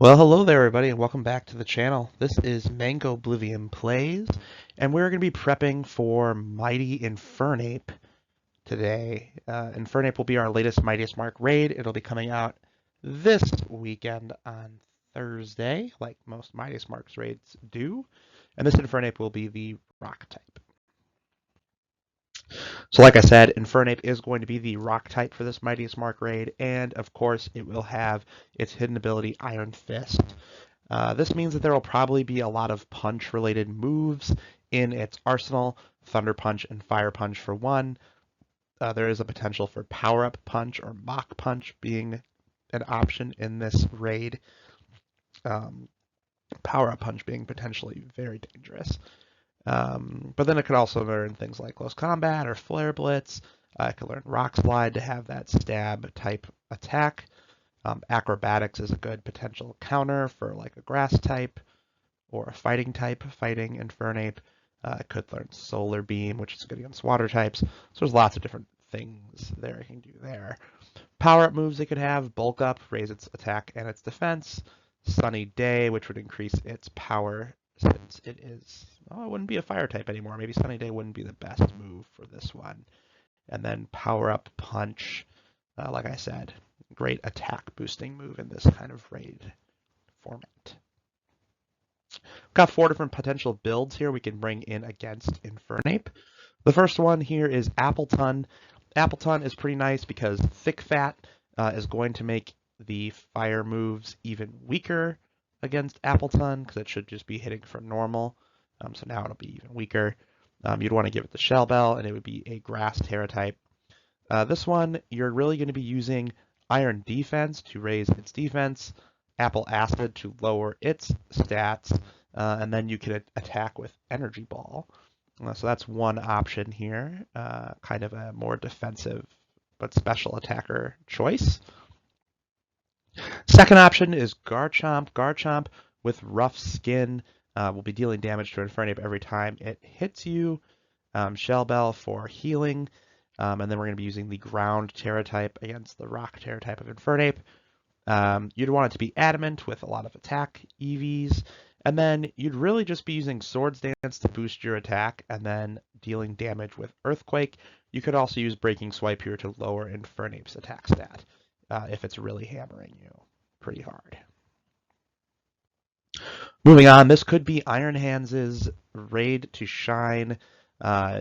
Well, hello there, everybody, and welcome back to the channel. This is Mango Oblivion Plays, and we're going to be prepping for Mighty Infernape today. Infernape will be our latest Mightiest Mark raid. It'll be coming out this weekend on Thursday, like most Mightiest Marks raids do. And this Infernape will be the rock type. So like I said, Infernape is going to be the rock type for this Mightiest Mark raid, and of course it will have its hidden ability Iron Fist. This means that there will probably be a lot of punch-related moves in its arsenal, Thunder Punch and Fire Punch for one. There is a potential for Power-Up Punch or Mach Punch being an option in this raid. Power-Up Punch being potentially very dangerous. But then it could also learn things like Close Combat or Flare Blitz. It could learn Rock Slide to have that stab type attack. Acrobatics is a good potential counter for like a grass type or a fighting type, fighting Infernape. It could learn Solar Beam, which is good against water types. So there's lots of different things there it can do there. Power-up moves it could have: Bulk Up, raise its attack and its defense. Sunny Day, which would increase its power since it is, it wouldn't be a fire type anymore. Maybe Sunny Day wouldn't be the best move for this one. And then Power-up Punch, like I said, great attack boosting move in this kind of raid format. We've got 4 different potential builds here we can bring in against Infernape. The first one here is Appleton. Appleton is pretty nice because Thick Fat is going to make the fire moves even weaker against Appleton because it should just be hitting for normal. So now it'll be even weaker. You'd want to give it the Shell Bell, and it would be a Grass Terra type. This one, you're really going to be using Iron Defense to raise its defense, Apple Acid to lower its stats, and then you can attack with Energy Ball. So that's one option here, kind of a more defensive but special attacker choice. Second option is Garchomp. Garchomp with Rough Skin will be dealing damage to Infernape every time it hits you. Shell Bell for healing. And then we're going to be using the Ground Terra type against the Rock Terra type of Infernape. You'd want it to be Adamant with a lot of attack EVs. And then you'd really just be using Swords Dance to boost your attack and then dealing damage with Earthquake. You could also use Breaking Swipe here to lower Infernape's attack stat if it's really hammering you pretty hard. Moving on, this could be Iron Hands' raid to shine.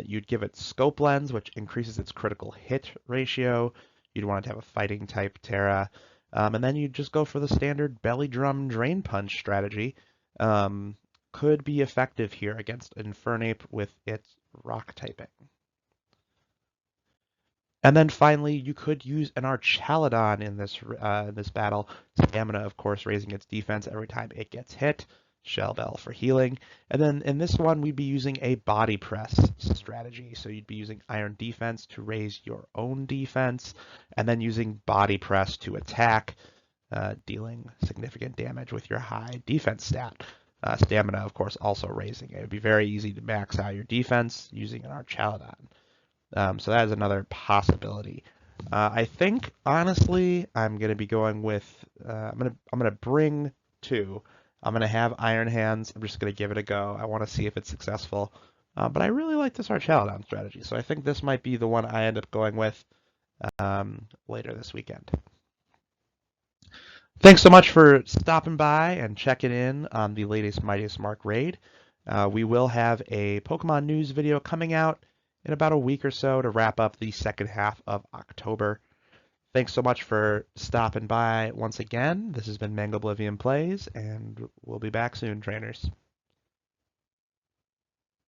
You'd give it Scope Lens, which increases its critical hit ratio. You'd want it to have a fighting type Terra. And then you'd just go for the standard Belly Drum Drain Punch strategy. Could be effective here against Infernape with its rock typing. And then finally, you could use an Archaludon in this battle. Stamina, of course, raising its defense every time it gets hit. Shell Bell for healing. And then in this one, we'd be using a Body Press strategy. So you'd be using Iron Defense to raise your own defense, and then using Body Press to attack, dealing significant damage with your high defense stat. Stamina, of course, also raising it. It would be very easy to max out your defense using an Archaludon. So that is another possibility. I think, honestly, I'm going to be going with, I'm gonna bring 2. I'm going to have Iron Hands. I'm just going to give it a go. I want to see if it's successful. But I really like this Archaludon strategy, so I think this might be the one I end up going with later this weekend. Thanks so much for stopping by and checking in on the latest Mightiest Mark raid. We will have a Pokemon news video coming out in about a week or so to wrap up the second half of October. Thanks so much for stopping by once again. This has been Mango Oblivion Plays, and we'll be back soon, trainers.